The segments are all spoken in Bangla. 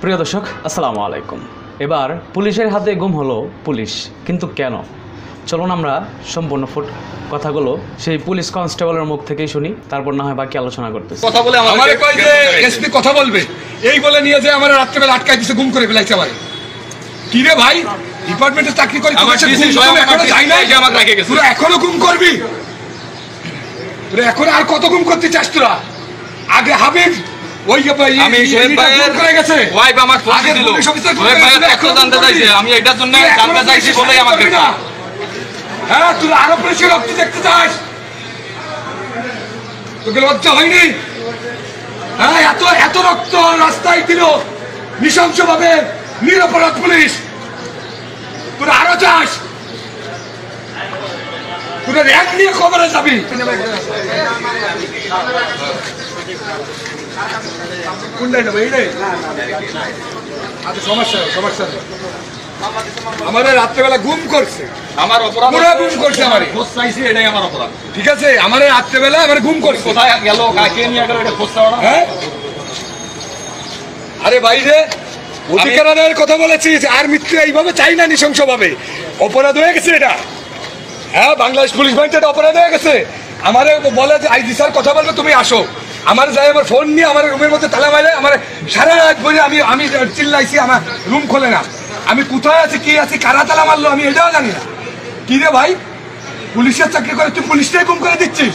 প্রিয় দর্শক আসসালামু আলাইকুম। এবার পুলিশের হাতে গুম হলো পুলিশ, কিন্তু কেন? চলুন আমরা সম্পূর্ণ কথাগুলো সেই পুলিশ কনস্টেবলের মুখ থেকেই শুনি, তারপর না হয় বাকি আলোচনা করতেছি। কথা বলে আমারে কই যে এসপি কথা বলবে, এই বলে নিয়ে যে আমার রাত্রেবেলা আটকাই দিছে, গুম করে ফেলাইছে ভাই। কি রে ভাই, ডিপার্টমেন্টে চাকরি করি, আমার ডিসি সাহেব এখনো যাই নাই, যে আমাকে রেখে গেছে। তোরা এখনো গুম করবি? তোরা এখন আর কত গুম করতে চাস তোরা? আগে হাবিব ওই আমি শহীদ ভাইয়ের করে গেছে, ওয়াইফ আমাকে ফোন দিল, শহীদ ভাইয়ের তথ্য জানতে চাইছে, আমি এটার জন্য জানতে চাইছি বলেই আমাকে। হ্যাঁ, তুই আরো পুলিশের রক্ত দেখতে চাস? তোকে লজ্জা হয়নি? হ্যাঁ, এত এত রক্ত রাস্তায় দিল নৃশংস ভাবে নিরপরাধ পুলিশ। তোরা আরো চাস? তোরা র্যাঙ্ক নিয়ে খবরে যাবি? কোনটাই যাবে? এইটাই আচ্ছা, সমস্যা সমস্যা আমাদের রাত্রেবেলা গুম করছে, আমার অপরাধ পুরো গুম করছে আমারে। খোঁজ চাইছি, এটাই আমার অপরাধ। ঠিক আছে, আমাদের রাত্রেবেলা আমার গুম করছে। কোথায় গেল, কাকে নিয়ে গেল, এটা খোঁজ চাওয়া না? হ্যাঁ, আরে বাইরে অধিকার আদায়ের কথা বলেছিস, আর মৃত্যু এইভাবে চাই না, নৃশংস ভাবে অপরাধ হয়ে গেছে এটা। হ্যাঁ, বাংলাদেশ পুলিশ বাহিনীতে এটা অপরাধ হয়ে গেছে। আমারে বলে যে আইজি স্যার কথা বলবে, তুমি আসো। আমার যাই আমার ফোন নিয়ে আমার রুমের মধ্যে তালা মারে, আমার সারা রাত বলে আমি আমি চিল্লাইছি, আমার রুম খোলে না। আমি কোথায় আছি, কি আছি, কারা তালা মারলো আমি এটাও জানি না। কি রে ভাই, পুলিশের চাকরি করে তুই পুলিশটাই গুম করে দিচ্ছিস?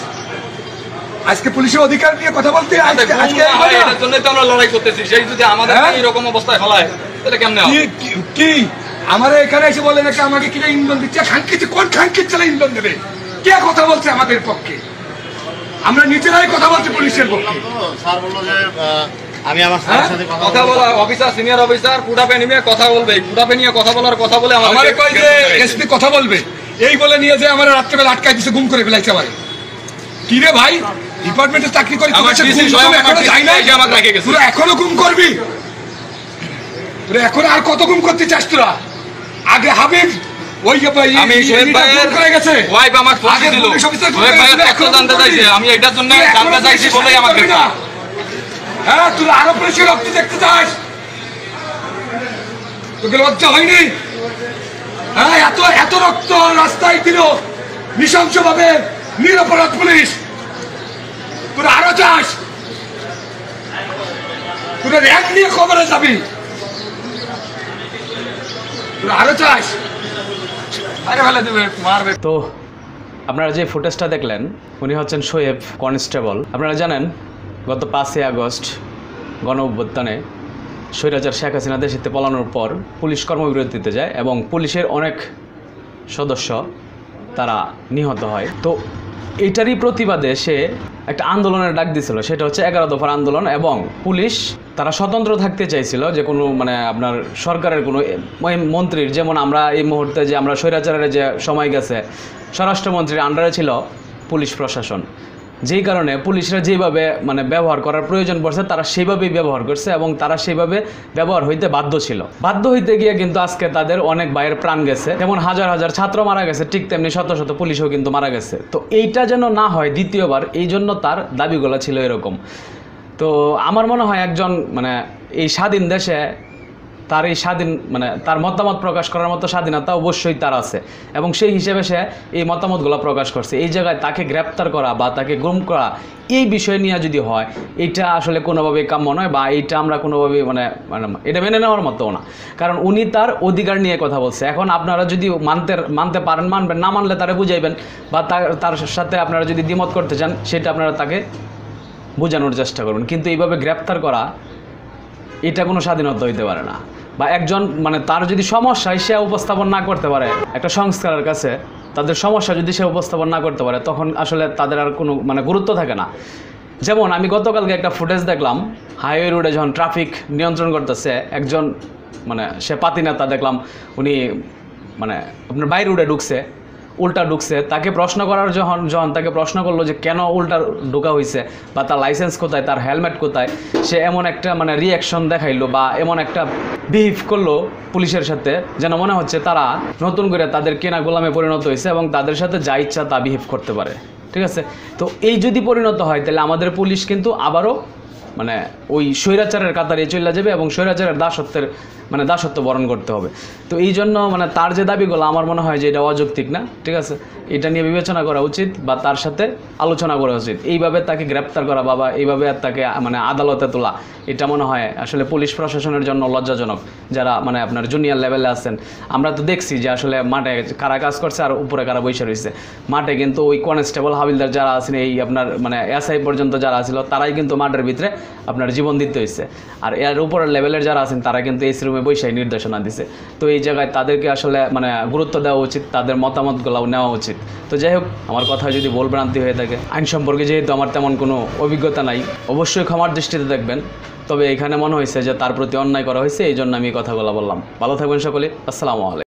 আজকে পুলিশের অধিকার নিয়ে কথা বলতে আজকে এটার জন্যই তো আমরা লড়াই করতেছি। সেই যদি আমাদের এরকম অবস্থায় ফেলায়, তাহলে কেমনে হবে? কি আমার এখানে এসে বলে নাকি আমাকে কিনে ইন্ধন দিচ্ছে? খানকিতে কোন খানকির চালে ইন্ধন দেবে? কে কথা বলছে আমাদের পক্ষে? আমরা নিজেরাই কথা বলছি পুলিশের পক্ষে। স্যার বললো যে আমি আমার স্যারের সাথে কথা বলা অফিসার, সিনিয়র অফিসার কুটাপে নিয়ে কথা বলবে, কুটাপে নিয়ে কথা বলার কথা বলে আমারে কই যে এসপি কথা বলবে, এই বলে নিয়ে যে আমার রাত্রেবেলা আটকাই দিছে, গুম করে ফেলাইছে আমারে। কি রে ভাই, ডিপার্টমেন্টে চাকরি করি, আমার ডিসি সাহেব এখনো যাই নাই, যে আমাকে রেখে গেছে। তোরা এখনো গুম করবি? তোরা এখন আর কত গুম করতে চাস তোরা? আগে হাবিব ওই আমি শহীদ ভাইয়ের করে গেছে, ওয়াইফ আমাকে ফোন দিল, শহীদ ভাইয়ের তথ্য জানতে চাইছে, আমি এটার জন্য জানতে চাইছি বলেই আমাকে। হ্যাঁ, তুই আরো পুলিশের রক্ত দেখতে চাস? তোকে লজ্জা হয়নি? হ্যাঁ, এত এত রক্ত রাস্তায় দিল নৃশংস ভাবে নিরপরাধ পুলিশ। তোরা আরো চাস? তোরা র্যাঙ্ক নিয়ে খবরে যাবি? তোরা আরো চাস? আরে ফেলে দেবে, মারবে। তো আপনারা যে ফুটেজটা দেখলেন, উনি হচ্ছেন শোয়েব কনস্টেবল। আপনারা জানেন গত 5ই আগস্ট গণ অভ্যুত্থানে স্বৈরাচার শেখ হাসিনা দেশে পলানোর পর পুলিশ কর্মবিরতিতে যায় এবং পুলিশের অনেক সদস্য তারা নিহত হয়। তো এইটারই প্রতিবাদে সে একটা আন্দোলনের ডাক দিয়েছিল, সেটা হচ্ছে 11 দফার আন্দোলন। এবং পুলিশ তারা স্বতন্ত্র থাকতে চাইছিল, যে কোনো আপনার সরকারের কোনো মন্ত্রীর, যেমন আমরা এই মুহূর্তে যে আমরা স্বৈরাচারের যে সময় গেছে, স্বরাষ্ট্রমন্ত্রীর আন্ডারে ছিল পুলিশ প্রশাসন। যেই কারণে পুলিশরা যেভাবে ব্যবহার করার প্রয়োজন পড়ছে, তারা সেইভাবেই ব্যবহার করছে এবং তারা সেইভাবে ব্যবহার হইতে বাধ্য ছিল। বাধ্য হইতে গিয়ে কিন্তু আজকে তাদের অনেক ভাইয়ের প্রাণ গেছে, যেমন হাজার হাজার ছাত্র মারা গেছে, ঠিক তেমনি শত শত পুলিশও কিন্তু মারা গেছে। তো এইটা যেন না হয় দ্বিতীয়বার, এই জন্য তার দাবিগুলো ছিল এরকম। তো আমার মনে হয় একজন এই স্বাধীন দেশে তার এই স্বাধীন তার মতামত প্রকাশ করার মতো স্বাধীনতা অবশ্যই তার আছে, এবং সেই হিসেবে সে এই মতামতগুলো প্রকাশ করছে। এই জায়গায় তাকে গ্রেপ্তার করা বা তাকে গুম করা, এই বিষয় নিয়ে যদি হয়, এটা আসলে কোনোভাবেই কাম্য নয়, বা এইটা আমরা কোনোভাবেই এটা মেনে নেওয়ার মতো না। কারণ উনি তার অধিকার নিয়ে কথা বলছে। এখন আপনারা যদি মানতে পারেন মানবেন, না মানলে তারা বুঝাইবেন, বা তার সাথে আপনারা যদি দ্বিমত করতে চান, সেটা আপনারা তাকে বোঝানোর চেষ্টা করবেন। কিন্তু এইভাবে গ্রেপ্তার করা, এটা কোনো স্বাধীনতা হইতে পারে না। বা একজন তার যদি সমস্যা সে উপস্থাপন না করতে পারে একটা সংস্কারের কাছে, তাদের সমস্যা যদি সে উপস্থাপন না করতে পারে, তখন আসলে তাদের আর কোনো গুরুত্ব থাকে না। যেমন আমি গতকালকে একটা ফুটেজ দেখলাম, হাইওয়ে রোডে যখন ট্রাফিক নিয়ন্ত্রণ করতেছে একজন সে পাতি নেতা দেখলাম, উনি আপনার বাই রোডে ঢুকছে, উল্টা ঢুকছে। তাকে প্রশ্ন করার যখন তাকে প্রশ্ন করলো যে কেন উল্টা ঢোকা হয়েছে, বা তার লাইসেন্স কোথায়, তার হেলমেট কোথায়, সে এমন একটা রিয়াকশন দেখাইলো বা এমন একটা বিহেভ করলো পুলিশের সাথে, যেন মনে হচ্ছে তারা নতুন করে তাদের কেনা গোলামে পরিণত হয়েছে এবং তাদের সাথে যা ইচ্ছা তা বিহেভ করতে পারে। ঠিক আছে, তো এই যদি পরিণত হয়, তাহলে আমাদের পুলিশ কিন্তু আবারও মানে ওই স্বৈরাচারের কাতারে চলে যাবে এবং স্বৈরাচারের দাসত্ব বরণ করতে হবে। তো এই জন্য মানে তার যে দাবিগুলো আমার মনে হয় যে এটা অযৌক্তিক না, ঠিক আছে, এটা নিয়ে বিবেচনা করা উচিত বা তার সাথে আলোচনা করা উচিত। এইভাবে তাকে গ্রেপ্তার করা বা এইভাবে তাকে মানে আদালতে তোলা, এটা মনে হয় আসলে পুলিশ প্রশাসনের জন্য লজ্জাজনক। যারা মানে আপনার জুনিয়র লেভেলে আছেন, আমরা তো দেখছি যে আসলে মাঠে কারা কাজ করছে আর উপরে কারা বসে রয়েছে। মাঠে কিন্তু ওই কনস্টেবল হাবিলদার যারা আছেন, এই আপনার মানে এসআই পর্যন্ত যারা ছিল, তারাই কিন্তু মাঠের ভিতরে আপনার জীবন দিতে হয়েছে। আর এর উপরের লেভেলের যারা আছেন তারা কিন্তু এসি রুমে বসেই নির্দেশনা দিছে। তো এই জায়গায় তাদেরকে আসলে মানে গুরুত্ব দেওয়া উচিত, তাদের মতামতগুলোও নেওয়া উচিত। তো যাই হোক, আমার কথা যদি ভুলভ্রান্তি হয়ে থাকে, আইন সম্পর্কে যেহেতু আমার তেমন কোনো অভিজ্ঞতা নাই, অবশ্যই ক্ষমার দৃষ্টিতে দেখবেন। তবে এখানে মনে হয়েছে যে তার প্রতি অন্যায় করা হয়েছে, এই জন্য আমি এই কথাগুলো বললাম। ভালো থাকবেন সকলে, আসসালামু আলাইকুম।